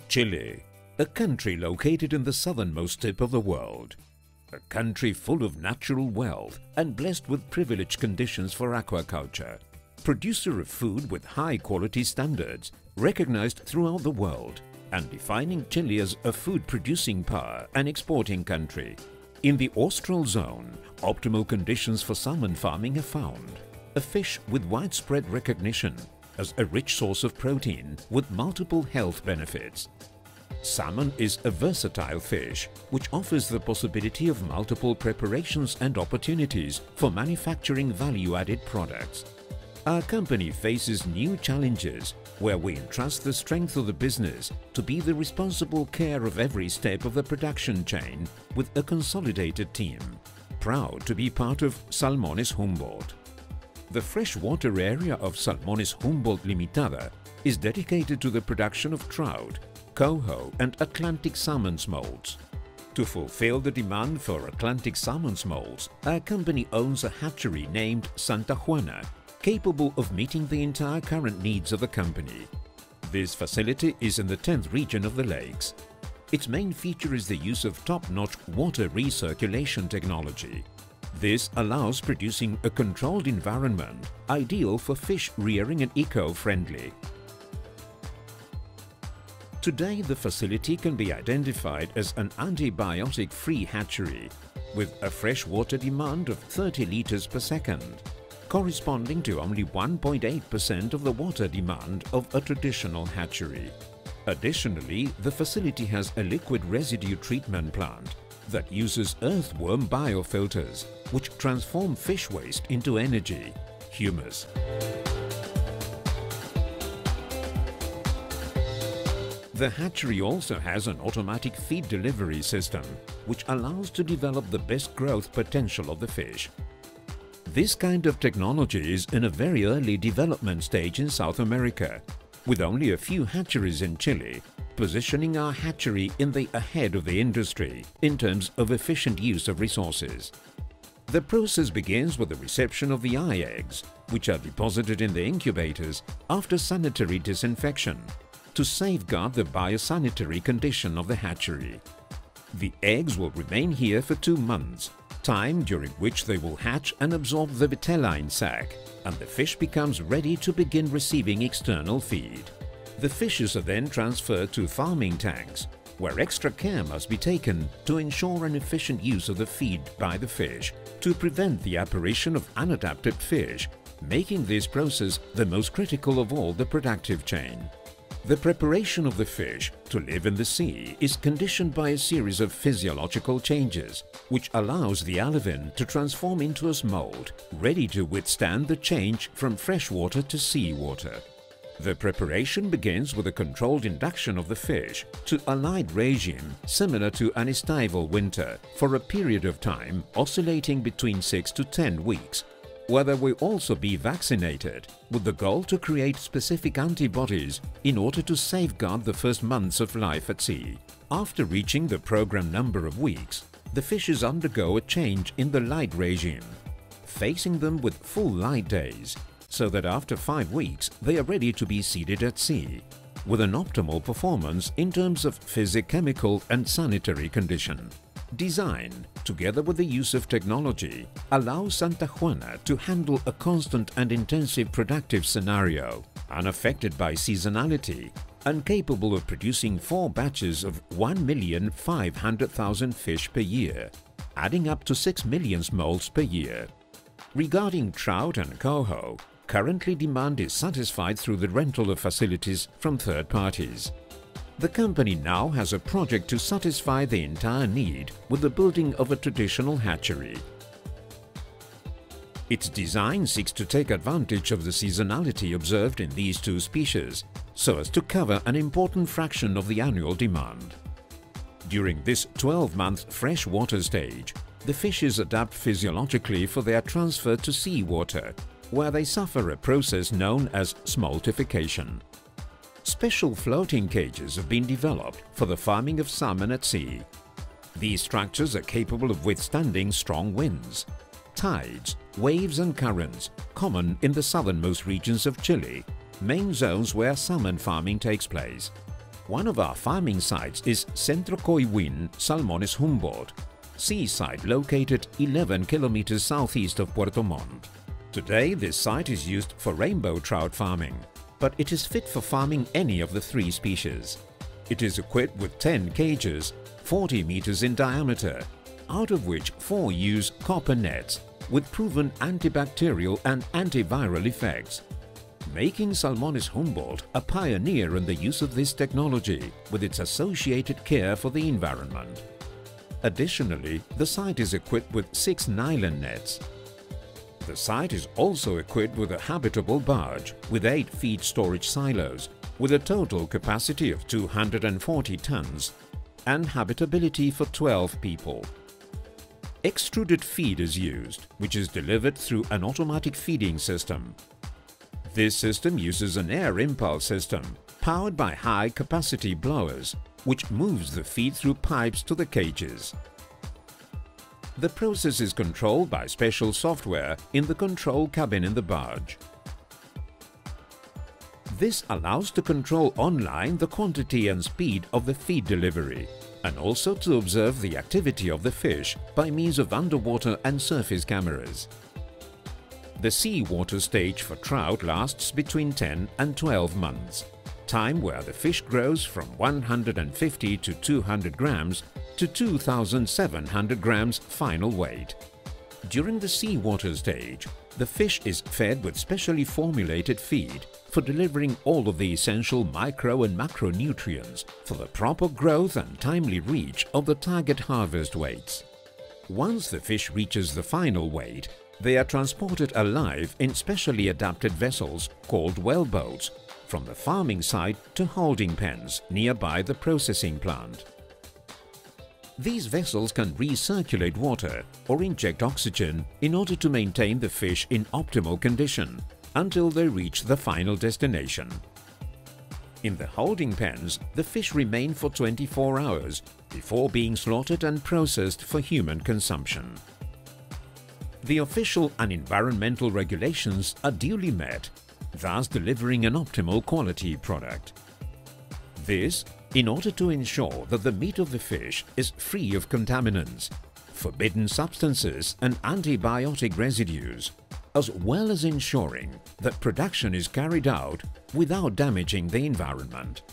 Chile, a country located in the southernmost tip of the world. A country full of natural wealth and blessed with privileged conditions for aquaculture. Producer of food with high quality standards, recognized throughout the world, and defining Chile as a food-producing power and exporting country. In the Austral zone, optimal conditions for salmon farming are found. A fish with widespread recognition as a rich source of protein with multiple health benefits. Salmon is a versatile fish which offers the possibility of multiple preparations and opportunities for manufacturing value-added products. Our company faces new challenges where we entrust the strength of the business to be the responsible care of every step of the production chain with a consolidated team. Proud to be part of Salmones Humboldt. The freshwater area of Salmones Humboldt Limitada is dedicated to the production of trout, coho and Atlantic salmon smolts. To fulfill the demand for Atlantic salmon smolts, our company owns a hatchery named Santa Juana, capable of meeting the entire current needs of the company. This facility is in the 10th region of the lakes. Its main feature is the use of top-notch water recirculation technology. This allows producing a controlled environment, ideal for fish rearing and eco-friendly. Today, the facility can be identified as an antibiotic-free hatchery with a freshwater demand of 30 liters per second, corresponding to only 1.8% of the water demand of a traditional hatchery. Additionally, the facility has a liquid residue treatment plant that uses earthworm biofilters, which transform fish waste into energy, humus. The hatchery also has an automatic feed delivery system, which allows to develop the best growth potential of the fish. This kind of technology is in a very early development stage in South America, with only a few hatcheries in Chile, positioning our hatchery in the ahead of the industry in terms of efficient use of resources. The process begins with the reception of the eye eggs, which are deposited in the incubators after sanitary disinfection to safeguard the biosanitary condition of the hatchery. The eggs will remain here for 2 months, time during which they will hatch and absorb the vitelline sac, and the fish becomes ready to begin receiving external feed. The fishes are then transferred to farming tanks, where extra care must be taken to ensure an efficient use of the feed by the fish to prevent the apparition of unadapted fish, making this process the most critical of all the productive chain. The preparation of the fish to live in the sea is conditioned by a series of physiological changes, which allows the alevin to transform into a smolt, ready to withstand the change from freshwater to seawater. The preparation begins with a controlled induction of the fish to a light regime similar to an estival winter for a period of time oscillating between 6 to 10 weeks, where they will also be vaccinated with the goal to create specific antibodies in order to safeguard the first months of life at sea. After reaching the programmed number of weeks, the fishes undergo a change in the light regime, facing them with full light days, so that after 5 weeks they are ready to be seeded at sea, with an optimal performance in terms of physicochemical and sanitary condition. Design, together with the use of technology, allows Santa Juana to handle a constant and intensive productive scenario, unaffected by seasonality, and capable of producing 4 batches of 1,500,000 fish per year, adding up to 6 million smolts per year. Regarding trout and coho, currently demand is satisfied through the rental of facilities from third parties. The company now has a project to satisfy the entire need with the building of a traditional hatchery. Its design seeks to take advantage of the seasonality observed in these 2 species, so as to cover an important fraction of the annual demand. During this 12-month freshwater stage, the fishes adapt physiologically for their transfer to seawater, where they suffer a process known as smoltification. Special floating cages have been developed for the farming of salmon at sea. These structures are capable of withstanding strong winds, tides, waves and currents, common in the southernmost regions of Chile, main zones where salmon farming takes place. One of our farming sites is Centro Coihuin, Salmones Humboldt, seaside located 11 kilometers southeast of Puerto Montt. Today, this site is used for rainbow trout farming, but it is fit for farming any of the 3 species. It is equipped with 10 cages, 40 meters in diameter, out of which 4 use copper nets with proven antibacterial and antiviral effects, making Salmones Humboldt a pioneer in the use of this technology with its associated care for the environment. Additionally, the site is equipped with 6 nylon nets. The site is also equipped with a habitable barge with 8 feed storage silos with a total capacity of 240 tons and habitability for 12 people. Extruded feed is used, which is delivered through an automatic feeding system. This system uses an air impulse system powered by high-capacity blowers, which moves the feed through pipes to the cages. The process is controlled by special software in the control cabin in the barge. This allows to control online the quantity and speed of the feed delivery, and also to observe the activity of the fish by means of underwater and surface cameras. The seawater stage for trout lasts between 10 and 12 months, time where the fish grows from 150 to 200 grams to 2,700 grams final weight. During the seawater stage, the fish is fed with specially formulated feed for delivering all of the essential micro and macronutrients for the proper growth and timely reach of the target harvest weights. Once the fish reaches the final weight, they are transported alive in specially adapted vessels called wellboats from the farming site to holding pens nearby the processing plant. These vessels can recirculate water or inject oxygen in order to maintain the fish in optimal condition until they reach the final destination. In the holding pens, the fish remain for 24 hours before being slaughtered and processed for human consumption. The official and environmental regulations are duly met, thus delivering an optimal quality product. This in order to ensure that the meat of the fish is free of contaminants, forbidden substances and antibiotic residues, as well as ensuring that production is carried out without damaging the environment.